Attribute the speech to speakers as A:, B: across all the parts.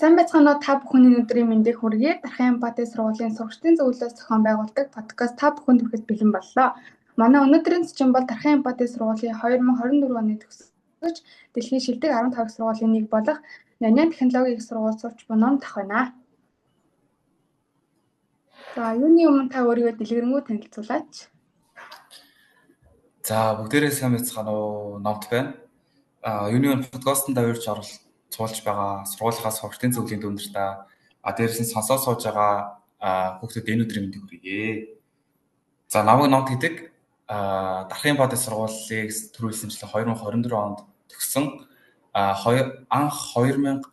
A: Сайн байцгаана уу та бүхний өдрийн мэндийг хүргэе. Дархан Эмпати сургуулийн сурагчдын зөвлөлөөс зохион байгуулдаг подкаст та бүхэнд хүрэхэд бэлэн боллоо. Манай өнөөдрийн зочин бол Дархан Эмпати сургуулийн 2024 оны төгсгөж дэлхийн шилдэг 15 их сургуулийн нэг болох Наньян технологийн их сургууль сурч буй Номдох байна. За юуны өмнө та өөрийгөө дэлгэрэнгүй танилцуулаач.
B: За бүгдээрээ сайн байцгаана уу? Номд байна. Юуны өмнө подкастт давирч цуулж байгаа сургуулийнхаа сурагчдын зөвлөлийн дүндэртээ дээрээс нь сонсоод сууж байгаа хүүхдүүд энэ өдрийн мэндийг хүргэе. За намайг Номд гэдэг Дархан Эмпати сургуулийг төрүүлсэнчлэн 2024 онд төгссөн. Анх 2019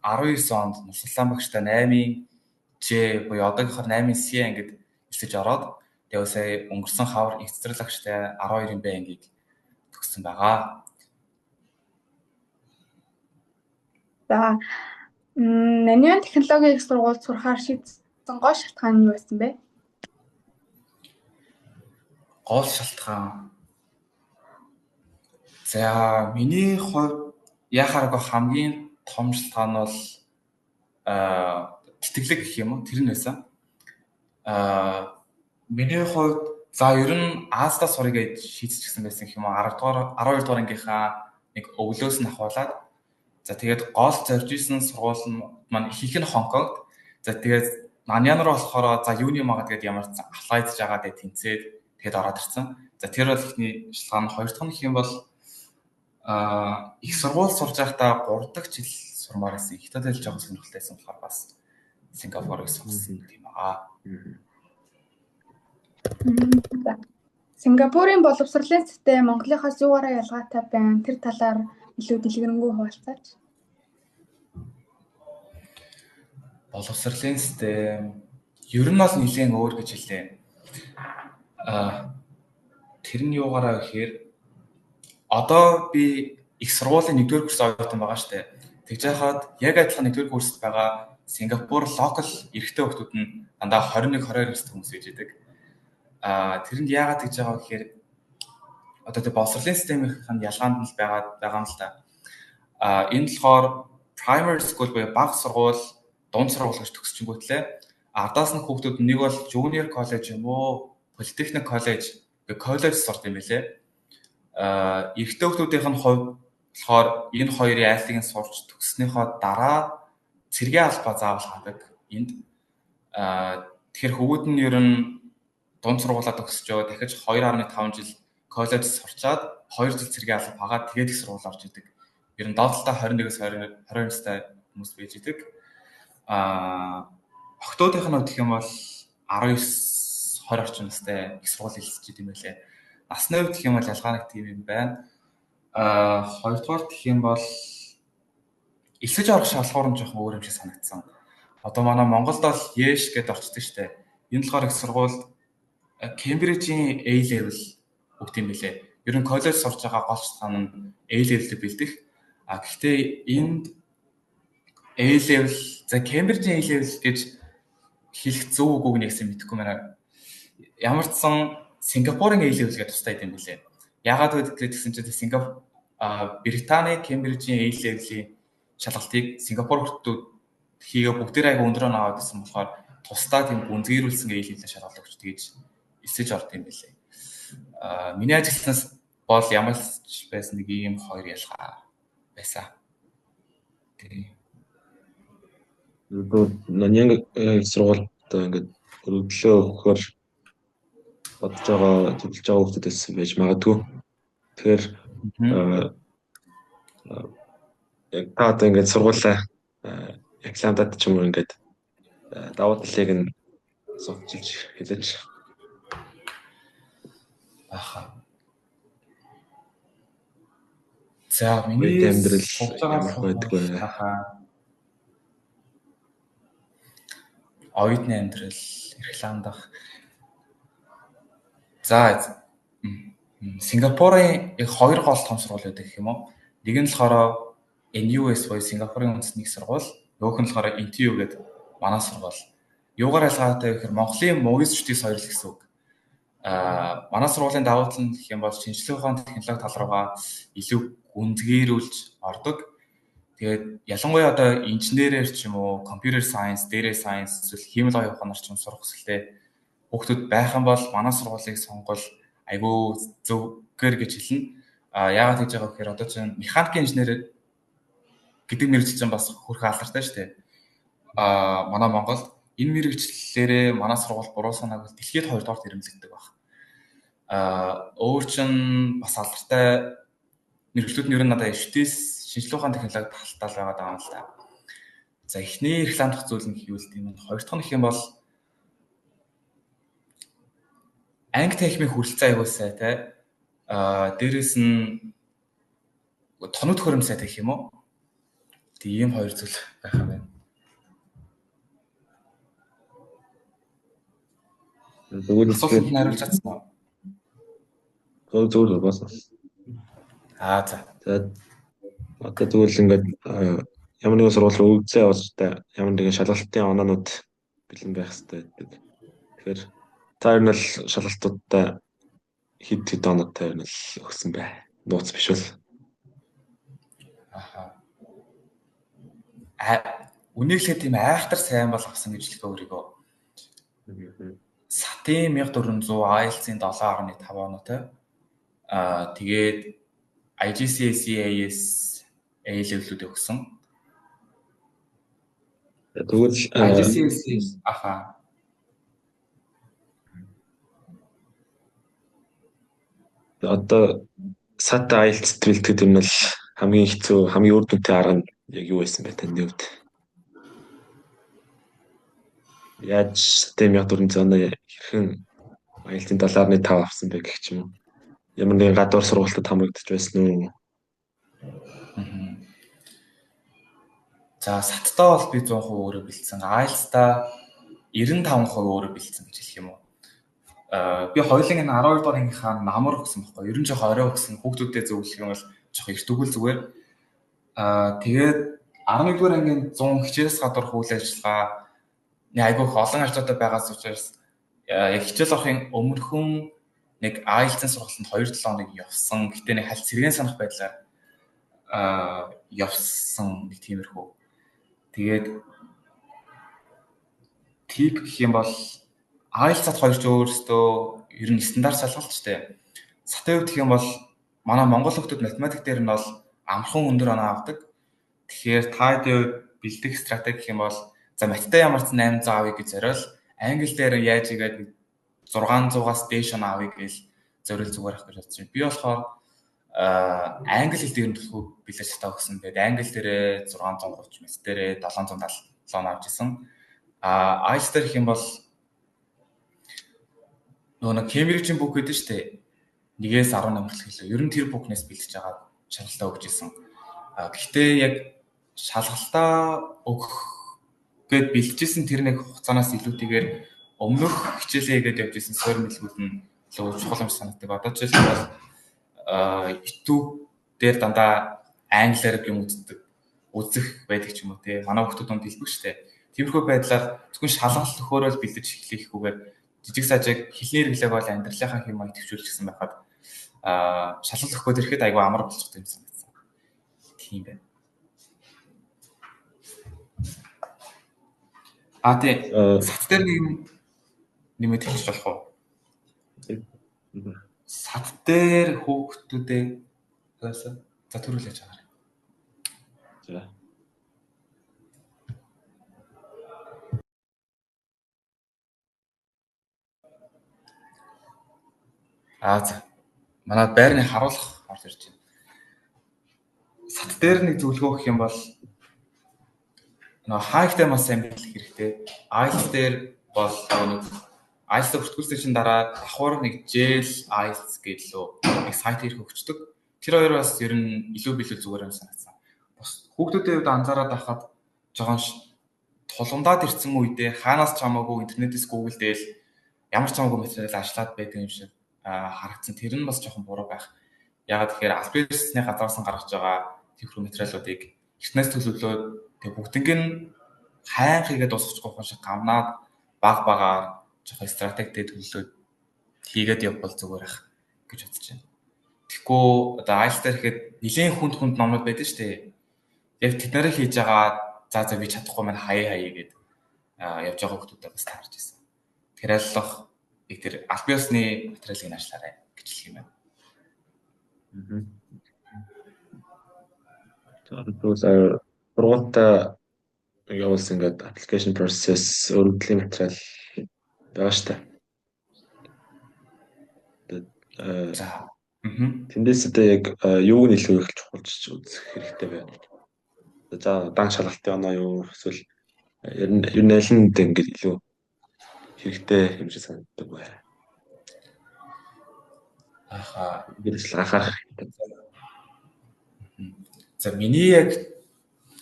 B: онд Нурсултан багштай 8-ын Ж буюу одоогийнхоор 8-ын С ангид ирсэж ороод тэгээд сая өнгөрсөн хавар их цэцэрлэг багштай 12-ын Б ангийг төгссөн байгаа.
A: За Наньян технологийн их сургуульд сурахаар шийдсэн гол шалтгаан нь юу байсан бэ?
B: Гол шалтгаан. За миний хувьд яхаараа хамгийн том шалтгаан бол тэтгэлэг гэх юм уу? Тэр нь байсан. Миний хувьд за ер нь Азда сурыг гэж шийдчихсэн байсан гэх юм уу? 12 дугаар ангийнхаа нэг өглөөс нь ахуулаад за тэгээд гол зорж исэн сургууль нь маань ихэнх нь Хонконгт. За тэгээд Наньян руу болохоор за юуны магаад тэгээд ямар ч аплайдж байгаа тэгээд тэнцээд тэгээд ороод ирсэн. За тэр бол ихний шалтгаан. Хоёр дахь нь гэх юм бол их сургууль сурж байхдаа 3 дахь жил сурмаар байсан. Хятад хэл жоохон сонирхолтойсэн болохоор бас Сингапурыг сонгосон юм аа.
A: Сингапурын боловсролын систем Монголынхаас юугаараа ялгаатай байна? Тэр талаар илүү дэлгэрэнгүй хуваалцаач.
B: Боловсролын систем ер нь бол нэлээд өөр гэж хэлээ. Тэр нь юугаараа гэхээр одоо би их сургуулийн 1-р курс оюутан байгаа штэ. Тэгж яхад яг адилхан 1-р курст байгаа Сингапур локал эрэгтэй хүмүүс нь дандаа 21-22 настай хүмүүс байж байдаг. Тэрэнд яагаад гэж байгаа вэ гэхээр одоо тэр боловсролын системийн ялгаанд нь байгаа юм л та. Энэ болохоор primary school буюу бага сургууль, дунд сургууль гэж төгсчингүүтлээ. Ардаас нь хүүхдүүд нэг бол junior college юм уу, polytechnic college гэх коллеж сурд юм билээ. Эрэгтэй хүүхдүүдийн хувьд болохоор энэ хоёрын айлтгийг сурч төгснөхийн дараа цэргийн албаа заавал хаадаг. Энд тэгэхээр хөвгүүд нь ер нь дунд сургуулаа төгсөж яваа дахиж 2.5 жил коллеж сурчаад 2 жил цэргийн алба хагаад тэгээд их сургууль орж идэг. Ер нь доотлолтой 21-с 22 настай хүмүүс байж идэг. Охтуудынх нь хувьд гэх юм бол 19-20 орчим настай их сургууль хэлсэж идэм байлээ. Насны хувьд гэх юм бол ялгаа нэг тийм юм байна. Хоёрдугаар гэх юм бол элсэж орох шалгуур нь жоохон өөр юм шиг санагдсан. Одоо манай Монголд бол Яш гэдээ орчдөг штэ. Энэ болохоор их сургуульд Кембрижийн A-level өгд юм билээ. Ер нь коллеж сурж байгаа гол шалтгаан нь A-level-ийг бэлдэх. Гэхдээ энд A-level за Кембрижийн A-level гэж хэлэх зөв үгүйг нэгсэн мэдэхгүй байна. Ямар ч сан Сингапурын A-level гэдэг тустай юм билээ. Яагаад гэвэл гэсэн чинь Британий Кембрижийн A-level-ийн шалгалтыг Сингапур хүүхдүүд хийгээ бүгдээр аяга өндрөө наваад гэсэн болохоор тусдаа тийм гүнзгийрүүлсэн A-level шалгалт өгч тэгж эсэж орд юм билээ. Миний ажилласнаас бол ямар ч байсан нэг ийм хоёр ялгаа байсан.
C: Наньян сургуульд ингээд өглөө өгөхөөр бодож байгаа зөвлөж байгаа хүмүүсээс байж магадгүй. Тэгэхээр яг та одоо ингээд сургуулаа экзамдад ч юм уу ингээд давуу талыг нь сурчилж хэлээч.
B: За миний
C: амьдрал
B: сурж байгаа
C: байдаг вэ?
B: Оюутны амьдрал эрхлэн хандах. За Сингапурын яг хоёр гол том сургууль байдаг гэх юм уу? Нэг нь болохоор NUS буюу Сингапурын үндэсний их сургууль, нөгөөх нь болохоор NTU гэдэг манай сургууль. Юугаар ялгаатай вэ гэхээр Монголын мөвөсчдийн соёл гэсэн үг. Манай сургуулийн давуу тал нь гэх юм бол шинжлэх ухааны технологи тал руугаа илүү гүнзгийрүүлж ордог. Тэгээд ялангуяа одоо инженерээр ч юм уу, computer science, data science эсвэл химийн явах нар ч юм сурах хүсэлтэй хүүхдүүд байх юм бол манай сургуулийг сонгол айгүй зөвгөр гэж хэлнэ. Яагаад гэж байгаа вэ гэхээр одоо чинь механик инженер гэдэг мэргэжил бас хөрхөн алдартай шүү дээ. Манай Монголд энэ мэргэжлээрээ манай сургууль буруу санааг дэлхийд 2 дугаарт ирэмлэгддэг баг. Өөр чинь бас алдартай мэргэжлүүд нь ер нь надад өвчтөс шинжилгээ ухааны технологи талтал байгаа юм л да. За эхний реклам дах зүйл нь хийвэл тийм нь. Хоёр дахь нь гэх юм бол анги техникийн хүрэлцээ аягүй сайтай. Дээрээс нь тоног төхөөрөм сайтай гэх юм уу? Тийм хоёр зүйл байх юм байна.
C: Зөвхөн
B: хариулж чадсан уу?
C: зөв бас.
B: За.
C: Одоо тэгвэл ингээд ямар нэгэн сургууль руу өгцөө явуултай ямар нэгэн шалгалтын оноонууд бэлэн байх хэрэгтэй гэдэг. Тэгэхээр та ер нь л шалгалтуудаа хэд оноотой ер нь л өгсөн бай. Нууц биш бол.
B: Үнийг л тийм айхтар сайн бол авсан гэж хэлэх өөрийгөө. Сатын 1400 IELTS-ийн 7.5 оноотой. Тэгээд IGCSE-AS A-level-үүд өгсөн.
C: Тэгвэл
B: IGCSE
C: одоо сата IELTS бэлтгэхэд юм бол хамгийн хэцүү, хамгийн үр дүнтэй арга нь яг юу байсан бэ таны хувьд? Яаж сата 1400 оноо хэрхэн IELTS-ийн 7.5 авсан бэ гэх юм уу? Ямар нэгэн гадуур сургуультад хамрагдаж байсан уу?
B: За саттаа бол би 100% өөрөө бэлдсэн. IELTS-та 95% өөрөө бэлдсэн гэж хэлэх юм уу. Би хоёулын энэ 12 дугаар ангийнхаа намар өгсөн байхгүй. Ер нь жоох орой өгсөн. Хүүхдүүдэд зөвлөх юм бол жоох их төгөл зүгээр. Тэгээд 11 дугаар ангийн 100 хичээлээс гадуур үйл ажиллагаа айгүйх олон ажлуудаа байгаас учраас яг хичээл авахын өмнөхөн нэг IELTS-ийн сургалтанд 2-7 хоног явсан. Гэтэ нэг хальт сэргэн санах байдлаар явсан нэг тиймэрхүү. Тэгээд тип гэх юм бол IELTS-ад хоёр ч өөрөөсөө ер нь стандарт шалгалтчтэй. Сатын хувьд гэх юм бол манай монгол хүмүүс математик дээр нь бол амархан өндөр оноо авдаг. Тэгэхээр та бэлдэх стратеги гэх юм бол за математикт ямар ч 800 авъя гэж зориул. Англи дээр яаж игээд 600-аас дээш оноо авъя гэж зориул зүгээр ах гэж бодсон. Би болохоор англи хэл дээр нь төлхөө бэлдэж таа өгсөн. Тэгээд англи дээрээ 630, мэт дээрээ 777 оноо авч исэн. IELTS дээр гэх юм бол нөгөө Cambridge-ийн бүк гэдэг шүү дээ. 1-ээс 18 хүртэл хэлээ. Ер нь тэр бүкнээс бэлдэж байгаа шалгалтаа өгч исэн. Гэхдээ яг шалгалтаа өгөх гээд бэлдэжсэн тэр нэг хугацаанаас илүүтэйгээр өмнөх хичээлээ хийгээд явж исэн суур мэлгүүд нь илүү чухал юм санагддаг. Одоо ч гэсэн бол YouTube дээр дандаа англиар юм үзэх байдаг ч юм уу те. Манай хүмүүс донд хэлбэг шүү дээ. Тиймэрхүү байдлаар зөвхөн шалгалт өгөхөөрөө бэлдэж эхлэхгүйгээр жижиг сажиг хэлний хэрэглээг бол амьдралынхаа хэм маяг төвшүүлчихсэн байхад шалгалт өгөхөд ирэхэд айгүй амар болчих юм санагдсан. Тийм байна. Тий. Сат дээр нэг нэмээд хэлж болох уу? Сат дээр хүүхдүүдээ за төрүүлж байгаа.
C: За.
B: За. Манай байрны харуулах орж ирж байна. Сат дээр нэг зөвлөгөө гэх юм бол хайхтай маш сайн биелэх хэрэгтэй. IELTS дээр бол нэг IELTS бүртгүүлсэн чинь дараа давхар нэг Gel IELTS гэдэг лөө нэг сайт ирэх өгчдөг. Тэр хоёр бас ер нь илүү билүү зүгээр юм санагдсан. Бас хүүхдүүдийн хувьд анзаараад байхад жоохон тулгамдаад ирсэн үедээ хаанаас ч хамаагүй интернетээс Google дээр ямар ч хамаагүй материал ажиллаад байдаг юм шиг харагдсан. Тэр нь бас жоохон буруу байх. Ягаад тэгэхээр аль бисний газраас нь гаргаж байгаа тиймэрхүү материалуудыг эртнээс төлөвлөөд тэг бүгднийг нь хайн хийгээд дуусчихгүй хүн шиг гамнаад багаар жоохон стратегтэй төлөвлөөд хийгээд явбал зүгээр ах гэж бодож байна. Тэгэхгүй одоо IELTS дээр ихэд нэлийн хүнд номнууд байдаг шүү дээ. яг тэд нарыг хийж байгаа за би чадахгүй маань хаяа гэд явж байгаа хүмүүсээ бас таарч ирсэн. Тэгэхээр аллах тэр аль биесны материалыг наашлаарай гэж хэлэх юм байна.
C: Тэгэхээр сургуультай явуулсан ингээд application process өргөдлийн материал байгаа шүү дээ.
B: За.
C: Тэндээс одоо яг юуг нь илүү их чухалж үзэх хэрэгтэй байна. За дан шалгалтын оноо юу эсвэл ер нь аль нь ингээд илүү хэрэгтэй юм шиг санагддаг бай. Гэрэл анхаарах хэрэгтэй.
B: За миний яг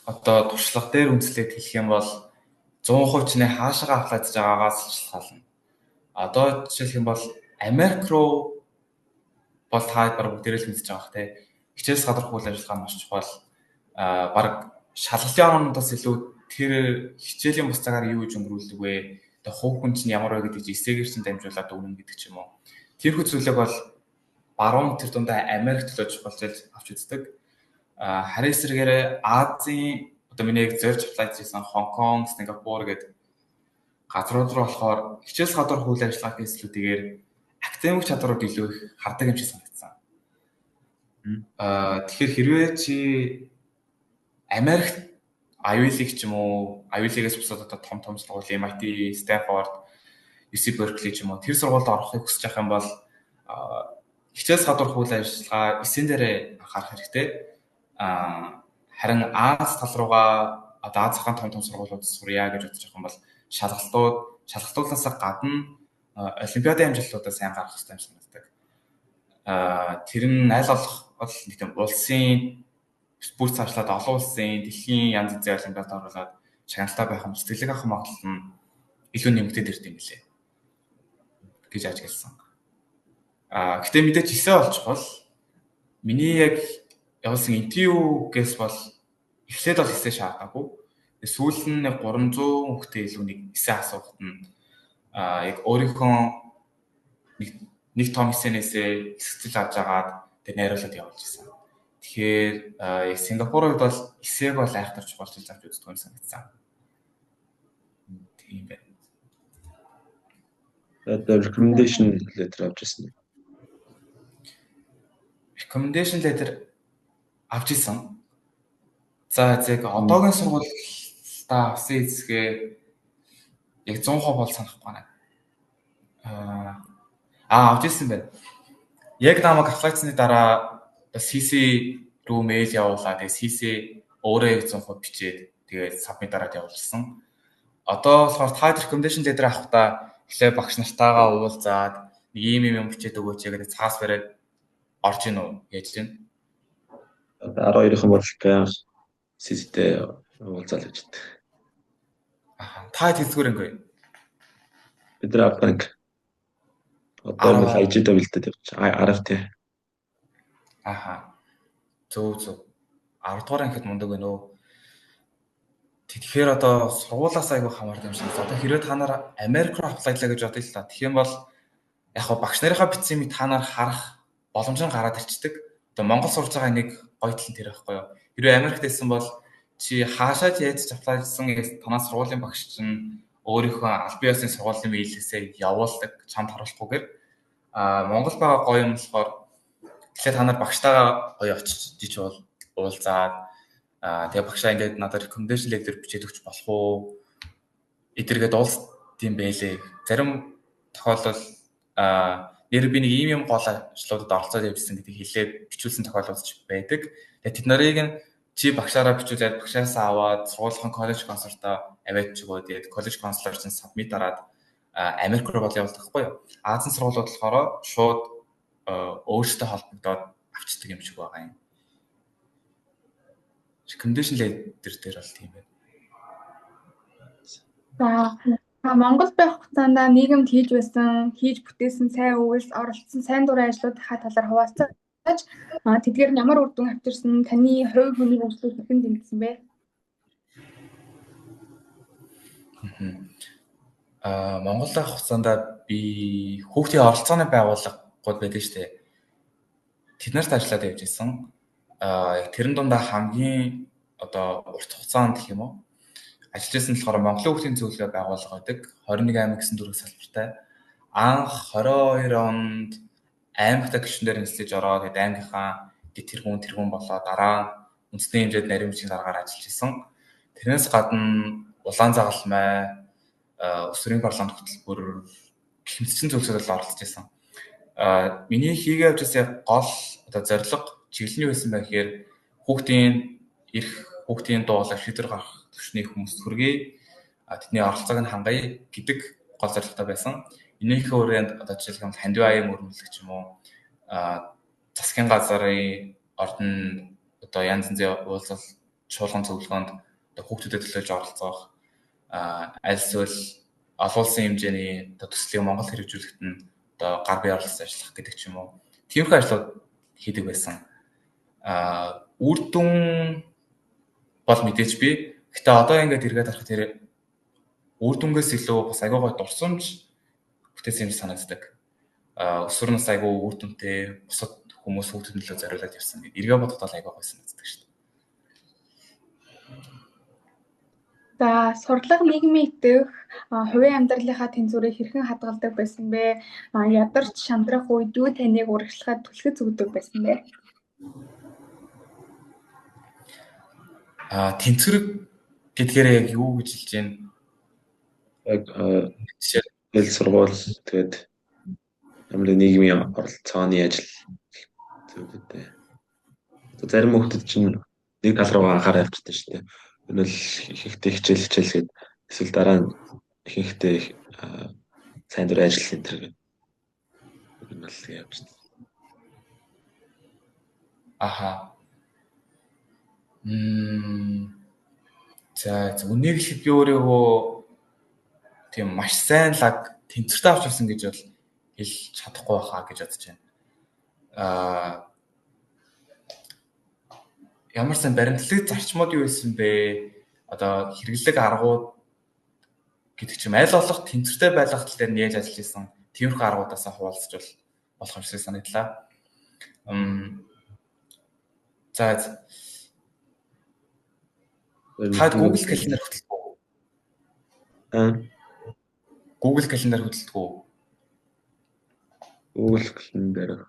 B: одоо туршлага дээр үндэслээд хэлэх юм бол 100% чиний хаашаа аплайдж байгаагаас шалтгаална. Одоо жишээлх юм бол Америк руу бол та баг бүгдээрээ л мэдж байгаа хэрэг. Хичээл гадарх үйл ажиллагаа маш чухал. Баг шалгалтын оноодоос илүү тэр хичээлийн бус цагаар юу гэж өнгөрүүлдэг вэ? Тэгээ хувь хүн чинь ямар вэ гэдэг чинь эсээгээр чинь дамжуулаад өгнө гэдэг ч юм уу. Тэрхүү зүйлийг бол баруун тэр дундаа Америк төлөө чухалж авч үздэг. Харин эсрэгээр Азийн одоо миний яг зорж аплайж хийсэн Хонконг, Сингапур гэдэг газрууд руу болохоор хичээл гадарх үйл ажиллагааны хэслүүдээр академик чадварууд илүү их хардаг юм шиг санагдсан. Тэгэхээр хэрвээ чи Америкт Ivy League ч юм уу, Ivy League-ээс бусад одоо том сургууль, MIT, Stanford, UC Berkeley ч юм уу тэр сургуульд орохыг хүсэж байгаа юм бол хичээл гадарх үйл ажиллагаа эсэн дээрээ анхаарах хэрэгтэй. Харин Аз тал руугаа одоо Аз хаан том сургуулиуд сурья гэж бодож байгаа юм бол шалгалтуулаас гадна олимпиадын амжилтуудаа сайн гаргах хэрэгтэй юм санагддаг. Тэр нь аль болох нэг тийм улсын спорт цаашлаад олон улсын дэлхийн янз бүрийн олимпиадад оруулаад шагналтай байх юм сэтгэлэг авах магадлал нь илүү нэмэгдээд ирд юм лээ гэж ажигласан. Гэтэ мэдээж ихсээ болж бол миний яг явуулсан интервьюгээс бол эхлээд бол ихсээ шаардаагүй. Сүүл нь 300 хүнтэй илүү нэг эсээ асуухт нь яг өөрийнхөө нэг том эсэнээсээ хэсэгцэл авч агаад тэр найруулад явуулж ирсэн. Тэгэхээр яг Сингапурын хувьд бол эсээг бол айхтарч болчихж авч үздэг юм санагдсан. Тийм байна.
C: Тэгээд recommendation letter авч ирсэн.
B: Recommendation letter авч ирсэн. За яг одоогийн сургуультай авсан эзгээ яг 100% бол санахгүй байна. Авч ирсэн байна. Яг намайг аплайцсны дараа CC рүү мэйл явуулаад тэгээ CC өөрөө 100% бичээд тэгээд submit дараад явуулсан. Одоо болохоор та recommendation letter авахдаа эхлээ багш нартайгаа уулзаад нэг юм бичээд өгөөч гэдэг цаас бариад орж ийн үү яаж вэ?
C: 12-ын бодлогын CC-тэй уулзаад гэж байна.
B: Та хэзгээр ингэв?
C: Бид нар банк одоо IG-д бэлдээд явж RFT.
B: Зөв. 10 дугаар анхид мундаг байна уу? Тэгэхээр одоо сургуулаас айгүй хамаардаг юм шиг. Одоо хэрвээ та нар Америк руу аплайдлаа гэж бодъё л та. Тэгэх юм бол яг багш нарынхаа бичсэн юм та нар харах боломж нь гараад ирчдэг. Одоо Монгол сурж байгаа нэг гоё тал нь тэр байхгүй юу? Хэрвээ Америкт байсан бол чи хаашаач яаж аплайжсан танаас сургуулийн багш чинь өөрийнхөө аль биесийн сургуулийн мэйлээсээ явуулдаг чамд харуулахгүйгээр Монгол байгаа гоё юм болохоор тэгэхээр та нар багштайгаа гоё очиж бол уулзаад тэгээ багшаа ингээд надад recommendation letter бичээд өгч болох уу? Эдэргээд уулзт юм байлээ. Зарим тохиолдол нэр би нэг ийм гол ажлуудад оролцоод явжсэн гэдэг хэлээд бичүүлсэн тохиолдол ч байдаг. Тэгээ тэд нарыг чи багшаараа бичүүлээд багшаасаа аваад сургуулийн коллеж консультаа аваад чигөө тэгээд коллеж консултаар чинь submit дараад Америк руу бол явуулдаг байхгүй юу? Азийн сургуулиуд болохоор шууд өөрсдөө холбогдоод авчдаг юм шиг байгаа юм. Recommendation letter дээр бол тийм байна.
A: За Монгол байх хугацаанд нийгэмд хийж бүтээсэн сайн үйлс, оролцсон сайн дурын ажлуудынхаа талаар хуваалцаж тэдгээр нь ямар үр дүн авчирсан, таны хувь хүний ажлыг хэрхэн дэмжсэн бэ?
B: Монгол байх хугацаанд би хүүхдийн оролцооны байгууллагууд байдаг шүү дээ. Тэд нарт ажиллаад явж байсан. Тэрэн дундаа хамгийн одоо урт хугацаанд гэх юм уу ажиллаж байсан болохоор Монголын хүүхдийн зөвлөгөө байгууллага байдаг 21 аймаг гэсэн дөрвөн салбартай анх 22 онд аймагтаа гишүүнээр нислэж ороод тэгээд аймгийнхаа тэргүүн болоо дараа нь үндэсний хэмжээд нарийн бичгийн дараагаар ажиллаж исэн. Тэрнээс гадна улаан загалмай өсвөрийн парламент хөтөлбөр гэх мэтчлийн зүйлсүүдэд оролцож исэн. Миний хийгээ явж байсан гол одоо зорилго чиглэл нь байсан байх гэхээр хүүхдийн дуулах шийдвэр гаргах түвшний хүмүүст хүргэе. Тэдний оролцоог нь хангая гэдэг гол зорилготой байсан. Энийхээ хүрээнд одоо жишээлбэл хандив аян өрнөлөх ч юм уу засгийн газрын ордон одоо янз янзын уулзал чуулган зөвлөгөөнд одоо хүүхдүүдэд төлөөлж оролцох аль эсвэл олон улсын хэмжээний одоо төслийг Монгол хэрэгжүүлэхэд нь одоо гар бие оролцож ажиллах гэдэг ч юм уу. Тиймэрхүү ажлууд хийдэг байсан. Үр дүн бол мэдээж би. Гэтэ одоо ингээд эргээд харах тэр үр дүнгээс илүү бас аягүй гой дурсамж бүтээсэн юм санагддаг. Өсвөр нас аягүй үр дүнтэй бусад хүмүүс хүүхдүүд нөлөө зориулаад явсан гэдэг. Эргээ бодоход аягүй гой санагддаг шүү дээ.
A: За сурлага нийгмийн итгэх хувийн амьдралынхаа тэнцвэрийг хэрхэн хадгалдаг байсан бэ? Ядарч шантрах үед юу таныг урагшлахад түлхэж зүгдэг байсан бэ?
B: Тэнцвэр гэдгээр яг юу гэж хэлж байна?
C: Яг жишээл сургууль тэгээд ямар нийгмийн оролцооны ажил зүйлүүдтэй. Зарим хүүхдүүд чинь нэг тал руу анхаарал тавьчихсан шүү дээ. Энэ л ихэнхдээ хичээл гээд эсвэл дараа нь ихэнхдээ сайн дурын ажил энэ төр гэдэг. Энэ л явж байна.
B: Аха. За үнийг хэлэхэд би өөрийгөө тийм маш сайн лаг тэнцвэртэй авч ирсэн гэж бол хэлж чадахгүй байхаа гэж бодож байна. Ямар сайн баримтлаг зарчмууд юу байсан бэ? Одоо хэрэглэг аргууд гэдэг чим аль болох тэнцвэртэй байлгах тал дээр нь яаж ажиллаж исэн? Тиймэрхүү аргуудаасаа хуваалцж болох юм шиг санагдлаа. За Google календар хөтэлдэг үү? Google календар хөтэлдэг үү?
C: Google календар.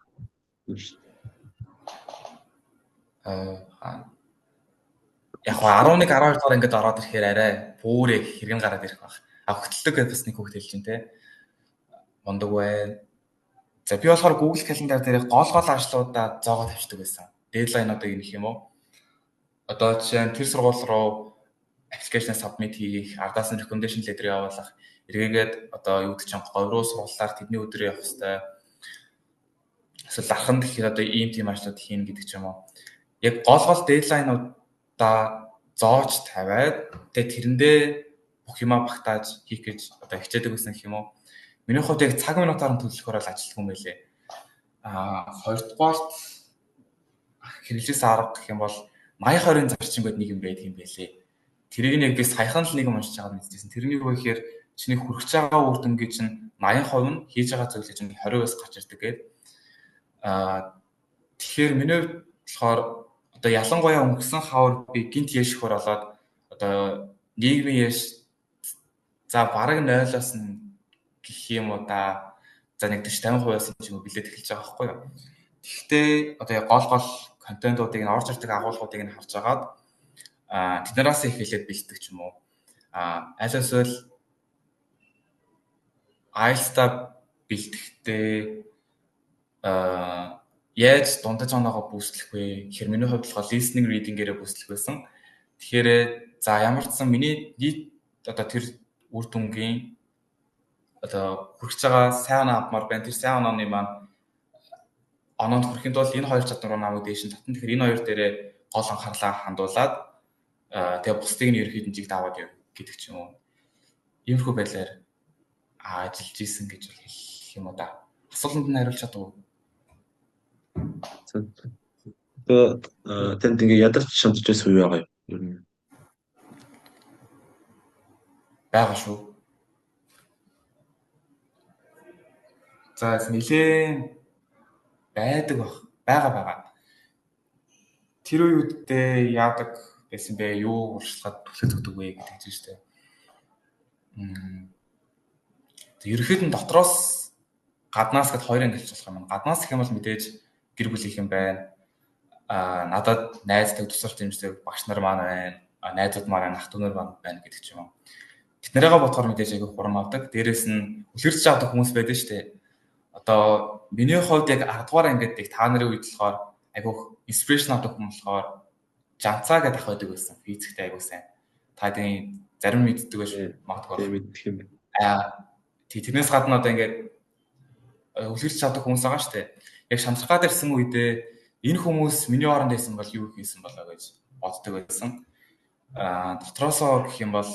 B: Яг 11 12 дугаар ингээд ороод ирэхээр арай бүрээ хэргэн гараад ирэх баг. Хөтэлдэг гэж бас нэг хүүхд хэлж байна те. Мундаг байна. За би болохоор Google календар дээр гол ажлуудаа зоогоо тавьчихдаг байсан. Дедлайнуудыг нэх юм уу? Одоо жишээ нь тэр сургууль руу аппликейшн submit хийх, ардаас нь recommendation letter явуулах, эргээгээд одоо юу гэдэг чинь говьруу сургуулиар тэдний өдөр явах хэрэгтэй. Эсвэл дархан тэгэхээр одоо ийм тийм ажлууд хийн гэдэг ч юм уу. Яг гол дедлайнуудаа зоож тавиад тэгээд тэрэндээ бүх юмаа багтааж хийх гэж одоо хичээдэг байсан гэх юм уу. Миний хувьд яг цаг минутаар нь төлөвлөхөөр л ажиллах юм байлээ. Хоёрдугаарт хэрэглээс арга гэх юм бол 80-20-ын зарчим гэдэг нэг юм байдаг юм байлээ. Тэрийг нэг би саяхан л нэг юм уншиж байгаа мэдчихсэн. Тэрний юу гэхээр чиний хүрч байгаа үр дүнгийн чинь 80% нь хийж байгаа зүйлээ чинь 20%-аас гарч ирдэг гэдэг. Тэгэхээр миний болохоор одоо ялангуяа өнгөрсөн хавар би гинт яшхөр болоод одоо нийгмийн яш за бараг 0-аас нь гэх юм уу да за нэг 50%-аас ч юм уу билээд эхэлж байгаа байхгүй юу. Гэхдээ одоо гол контентуудыг нь орж ирдэг агуулгуудыг нь харж агаад тэднээс их хэлээд бэлддэг ч юм уу. Аль эсвэл IELTS-та бэлтгэхдээ яаж дундаж оноогоо бүүслэх вэ? Тэгэхээр миний хувьд болохоор listening reading-ээрээ бүүслэх байсан. Тэгэхээр за ямар ч сан миний нийт одоо тэр үр дүнгийн одоо хүрч байгаа сайн авмаар байна. Тэр сайн онооны маань оноонд хүрэхэд бол энэ хоёр чадвар намайг дээш нь татна. Тэгэхээр энэ хоёр дээрээ гол анхаарлаа хандуулаад тэгээ бусдыг нь ерөөхдөө жиг даваад яв гэдэг ч юм уу. Иймэрхүү байдлаар ажиллаж исэн гэж хэлэх юм уу да. Асуултанд нь хариулж чадав уу?
C: Тэнд ингээ ядарч шантаж байсан үе байгаа юу? Ер нь
B: байгаа шүү. За нэлээ байдаг баг. Байгаа. Тэр үедээ яадаг байсан бэ? Юу уршлагад түлхэж өгдөг вэ гэдэг чинь шүү дээ. Ерөнхийд нь дотроос гаднаас гэд хоёр ангилж болох юм. Гаднаас гэх юм бол мэдээж гэр бүл их юм байна. Надад найздаг тусалж дэмждэг багш нар маань байна. Найзууд маань ах トゥ нар байна гэдэг ч юм уу. Тэднэрийгээ бодохоор мэдээж айгүй хурам авдаг. Дээрээс нь үлгэрч авдаг хүмүүс байдаг шүү дээ. Одоо миний хувьд яг 10 дугаар ангид их та нарын үед болохоор айгүй инспирэшн авдаг хүмүүс болохоор Жанцаа гэдэг ах байдаг байсан. Физиктэй айгүй сайн. Та тийм зарим мэддэг байж магадгүй.
C: Мэддэг юм.
B: Тэрнээс гадна одоо ингээд үлгэрч авдаг хүмүүс байгаа шүү дээ. Яг шамсрахад ирсэн үедээ энэ хүмүүс миний оронд байсан бол юу хийсэн болоо гэж боддог байсан. Дотроосоо гэх юм бол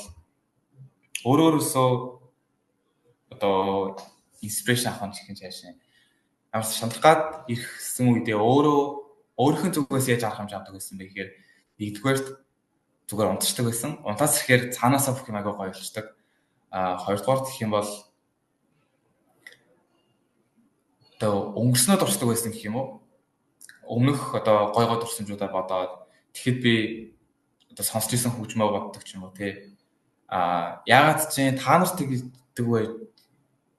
B: өөрөөсөө одоо инспирэшн авах юм шиг шаашаа. Ямар шамсрахад ирсэн үедээ өөрийнх нь зүгээс яаж арах хэмжээ авдаг байсан бэ гэхээр нэгдүгээрт зүгээр унтчихдаг байсан. Унтаас ирэхээр цаанаасаа бүх юм агай гоё болчихдаг. Хоёрдугаар гэх юм бол одоо өнгөрснөө дурсдаг байсан гэх юм уу? Өмнөх одоо гой дурсамжуудаа бодоод тэгэхэд би одоо сонсч ирсэн хөгжмөө боддог ч юм уу тий. Яагаад ч та нарт тэгдэг вэ?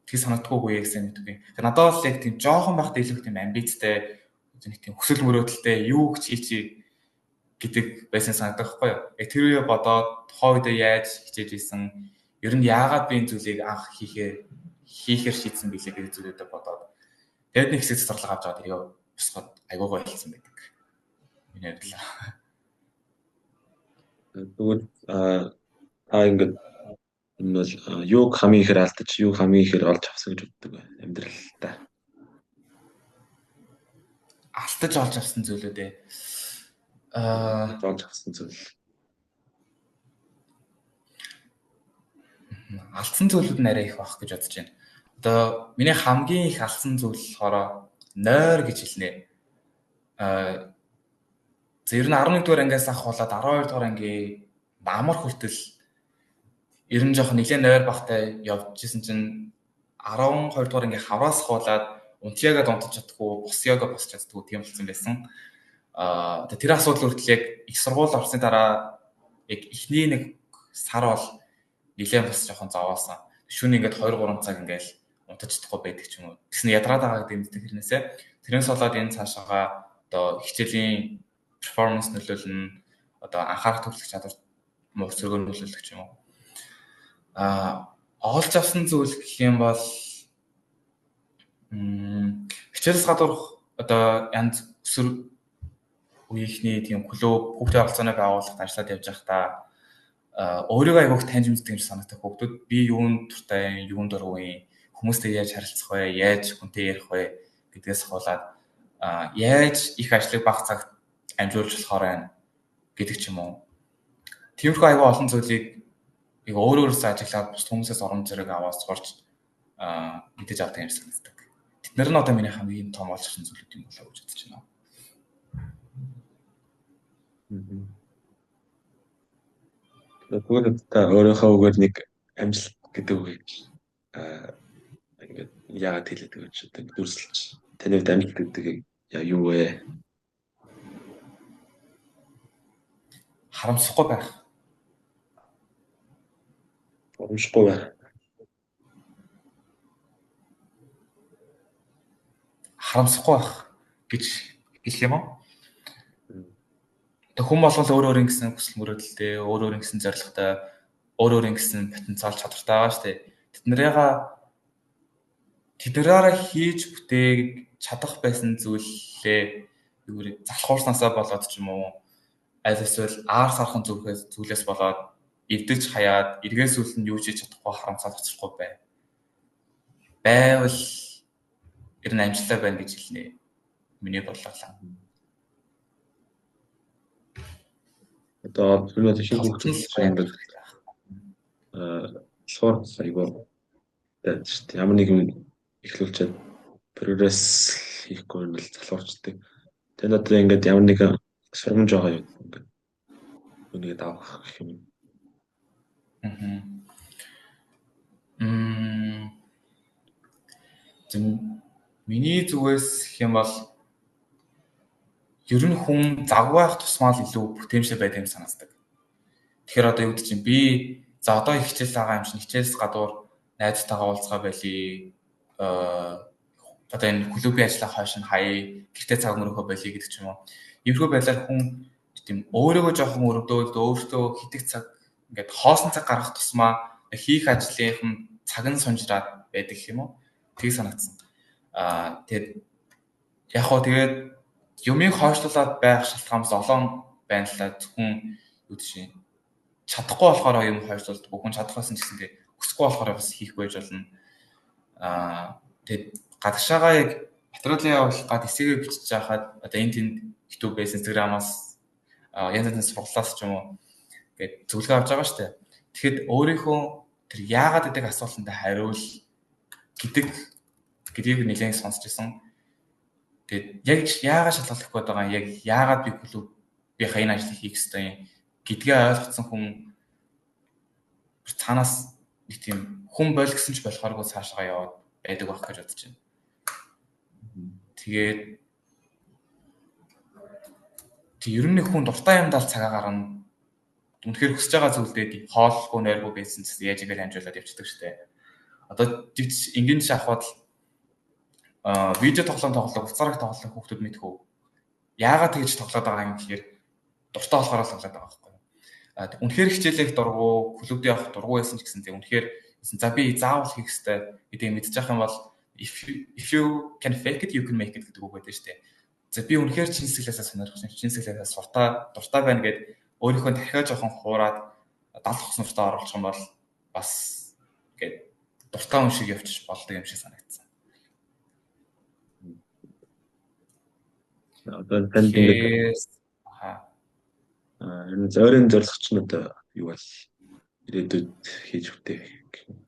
B: Тэг санагдахгүй гэсэн мэдгүй. Тэгэхээр надад бол яг тийм жоохон байхдаа илүү тийм амбицтай, нэг тийм хүсэл мөрөөдөлтэй юу гэж хийчих гэдэг байсан санагдах байхгүй юу? Яг тэр үе бодоод тухайн үедээ яаж хичээж исэн, ер нь яагаад би энэ зүйлийг анх хийхээр шийдсэн билээ гэдэг зүйлүүдээ бодоод тэгээд нэг хэсэг цэцэрлэг авч аваад ирээ босгоод айгуугаа хэлсэн байдаг. Миний бодлоо.
C: Тэгвэл ингээд энэ бол юуг хамгийн ихээр алдаж, юуг хамгийн ихээр олж авсан гэж боддог бай амьдралдаа.
B: Алдаж олж авсан зүйлүүдээ
C: олж авсан зүйл.
B: Алдсан зүйлүүд нь арай их байх гэж бодож байна. Одоо миний хамгийн их алдсан зүйл болохоор нойр гэж хэлнэ. Ер нь 11 дугаар ангиас ах болоод 12 дугаар анги амар хүртэл ер нь жоохон нэлээд нойр багтай явжсэн чинь 12 дугаар анги хавраас хуулаад унтяагаад унтаж чадахгүй, босяагаа босч чаддгүй тийм болсон байсан. Тэр асуудал хүртэл яг их сургууль орсны дараа яг эхний нэг сар бол нэлээд бас жоохон зовоосон. Шөнө ингээд 2-3 цаг ингээл унтаж чадахгүй байдаг ч юм уу. Тэгсэн ядраад байгаа гэдэг мэддэг хэрнээсээ тэрнээс болоод энэ цаашаага одоо хичээлийн перформанс нөлөөлнө, одоо анхаарах төрөлх чадвар мөрсөргөөр нөлөөлөх ч юм уу. Олж авсан зүйл гэх юм бол хичээлээс гадуурх одоо янз өсвөр үеийнхний тийм клуб хүүхдийн оролцооны байгууллагад ажиллаад явж байхдаа өөрийгөө айгуух таньж мэддэг юм санагдах хүүхдүүд би юунд дуртай, юунд дургүй, хүмүүстэй яаж харилцах вэ, яаж хүнтэй ярих вэ гэдгээс хавуулаад яаж их ажлыг бага цагт амжуулж болохоор байна гэдэг ч юм уу. Тиймэрхүү айгүй олон зүйлийг өөрөөсөө ажиглаад бус хүмүүсээс орон зэрэг аваад сурч мэдэж авдаг юм санагддаг. Тэднэр нь одоо миний хамгийн том олж авсан зүйлүүд юм болоо гэж бодож байна.
C: Тэгвэл та өөрийнхөө үгээр нэг амжилт гэдэг үгийг ингээд яагаад хэлээд өгч одоо дүрслэж таны хувьд амжилт гэдэг юу вэ?
B: Харамсахгүй байх.
C: Харамсахгүй байх.
B: Харамсахгүй байх гэж хэлэх юм уу? Хүн болгол өөр ингэсэн хүсэл мөрөөдөлтэй, өөр ингэсэн зорилготой, өөр ингэсэн потенциал чадвартай байгаа шүү дээ. Тэднэрээрээ хийж бүтээг чадах байсан зүйлээ залхуурснаасаа болоод ч юм уу, аль эсвэл аар сархан зүйлээс болоод эвдэж хаяад эргээс үл нь юу ч хийж чадахгүй харамсаад очихгүй байвал ер нь амжилттай байна гэж хэлнэ. Миний бодлоолаа.
C: Одоо түрүү тийш ингээд спорт айгуу тэгээд ямар нэгэн эхлүүлчихэд прогресс хийхгүй бол залуурчдаг. Тэгээд одоо ингээд ямар нэгэн сургамж байгаа юм ингээд үнийг давах гэх юм.
B: Миний зүгээс гэх юм бол ер нь хүн загвайх тусмаа л илүү бүтээмжтэй байд юм санагддаг. Тэгэхээр одоо юу гэдэг чинь би за одоо их хичээл байгаа юм чинь хичээлс гадуур найзтайгаа уулзгаа байли одоо энэ клубийн ажлаа хойш нь хаяа гэртээ цаг өнгөрөхөө байли гэдэг ч юм уу. Иймэрхүү байдлаар хүн тийм өөрийгөө жоохон өрөвдөөлд өөртөө хитэг цаг ингээд хоосон цаг гаргах тусмаа хийх ажлынх нь цаг нь сунжраад байдаг юм уу? Тийг санагдсан. Тэгээд яг хоо тэгээд юмыг хойшлуулад байх шалтгаанс олон байна л да. Зөвхөн юу гэж чадахгүй болохоор юм хойшлуулдаг. Бүхэн чадах байсан гэсэн тэгээд хүсэхгүй болохоор бас хийхгүй байж болно. Тэгээд гадагшаага яг материалын явуулах гад эсэгээ бичиж байхад одоо энэ тэнд YouTube-ээс Instagram-аас янз бүрийн сургалаас ч юм уу гээд зөвлөгөө авч байгаа шүү дээ. Тэгэхэд өөрийнхөө тэр яагаад гэдэг асуултанд хариул гэдгийг нэлээд сонсч ирсэн. Тэгээд яг яагаад шалгалт өгөх гээд байгаа юм, яг яагаад би клубийнхаа энэ ажлыг хийх ёстой юм гэдгээ ойлгоцсон хүн цаанаас нэг тийм хүн бойл гэсэн ч болохооргүй цаашаа яваад байдаг байх гэж бодож байна. Тэгээд ер нь хүн дуртай юмдаа цагаа гарна. Үнэхээр хүсэж байгаа зүйлдээ хооллохгүй нойргүй байсан ч яаж игээл амжуулаад явчихдаг шүү дээ. Одоо энгийн жишээ авахад видео тоглоом уцаарах тоглоом хүүхдүүд мэдхүү. Яагаад тэгж тоглоод байгаа юм гэхээр дуртай болохоор л тоглоод байгаа байхгүй юу. Үнэхээр хичээлээ дургу, клубд явах дургу байсан ч гэсэн тийм үнэхээр за би заавал хийх ёстой гэдгийг мэдчих юм бол if you can fake it you can make it гэдэг үг байдаг шүү дээ. За би үнэхээр чин сэтгэлээсээ сонирхож байна. Чин сэтгэлээсээ дуртай байна гэд өөрийнхөө дахиад жоохон хуураад 70 нуртаа оруулах юм бол бас гээд дуртай хүн шиг явчих болдог юм шиг санагдсан.
C: Одоо танд ингээд энэ зөөрийн зорилгочнууд юу бол ирээдүйд хийж үтээ гэх юм.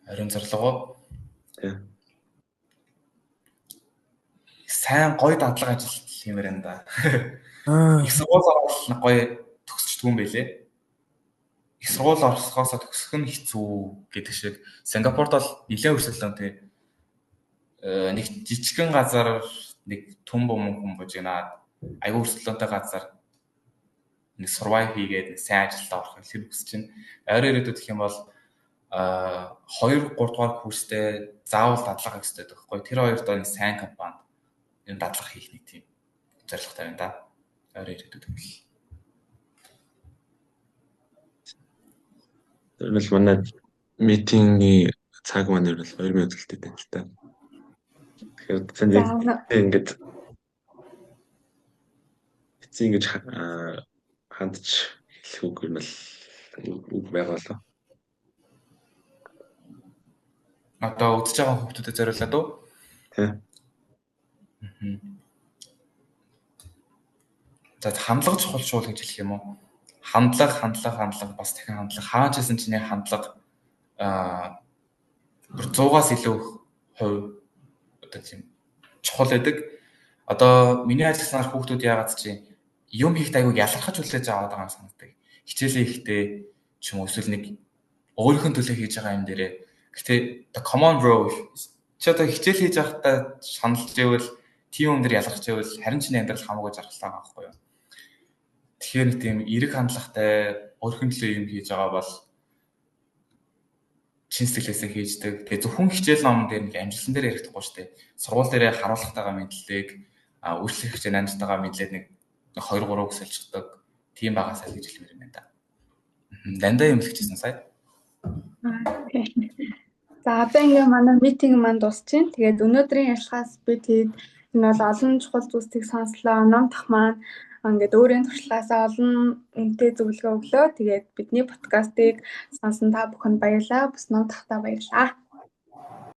B: Оройн зорилго
C: Тийм.
B: сайн гоё дадлага ажилт хиймээр энэ да. Их сургууль орол гоё төгсчдөг юм байлээ. Их сургууль орсохоос төгсөх нь хэцүү гэдэг шиг. Сингапурт бол нэлээд өрсөлдөөн тий. Нэг жижигхэн газар нэг түн бомон бужигнаад аюу өрсөлдөөнтэй газар нэг survive хийгээд сайн ажилд орох хэрэг хүсэж байна. Ойрын ирээдүйд гэх юм бол 2-3 дугаар курстэй заавал дадлага хийх хэрэгтэй байхгүй. Тэр хоёр доо сайн компанид энэ дадлага хийх нэг тийм зорилготой байна да. Ойрын ирээдүйд гэх.
C: Тэр нь манай митингийн цаг маань бол 2 минуттай байна л та. Тэгэхээр тань ингээд ингэж хандж хэлэх үг юм л үг байгалаа.
B: Одоо үзэж байгаа хүмүүстэд зориулаад уу?
C: Тийм.
B: За хандлага чухал шуул гэж хэлэх юм уу? Хандлага бас дахин хандлага хааж исэн чинь хандлага 100-аас илүү хувь одоо тийм чухал байдаг. Одоо миний ажилласан хүүхдүүд яагаад чи юм хийхдээ айгүй ялархаж хүлээж аваад байгаа юм санагдав. Хичээлээ хийхдээ ч юм уу эсвэл нэг өөрийнхөө төлөө хийж байгаа юм дээрээ. Гэтэ come on bro чи одоо хичээл хийж байхдаа шаналж ивэл тийм юм дээр ялгарч ивэл харин чиний амьдрал хамаагүй жаргалтай байгаа байхгүй юу. Тэгэхээр нэг тийм эрэг хандлагатай өөрхөн төлөө юм хийж байгаа бол чин сэтгэлээсээ хийждэг. Тэгээ зөвхөн хичээл ном дээр нэг амжилтан дээр ярихдаггүй шүү дээ. Сургууль дээрээ харуулгатайгаа мэдлэг үйлчлэх хичээл амжилттайгаа мэдлээд нэг 2-3 өсөлчдөг. Тийм байгаас л гэж хэлмээр юм байна да. Дандаа юм хэлчихсэн сая.
A: За одоо ингээ манай митинг маань дуусчихин. Тэгээд өнөөдрийн ярилцлагаас би тэгээд энэ бол олон чухал зүйлсийг сонслоо. Номдох маань ингээд өөрийн туршлагаасаа олон үнэтэй зөвлөгөө өглөө. Тэгээд бидний подкастыг сонсон та бүхэнд баярлалаа. Бас номдохтаа баярлалаа.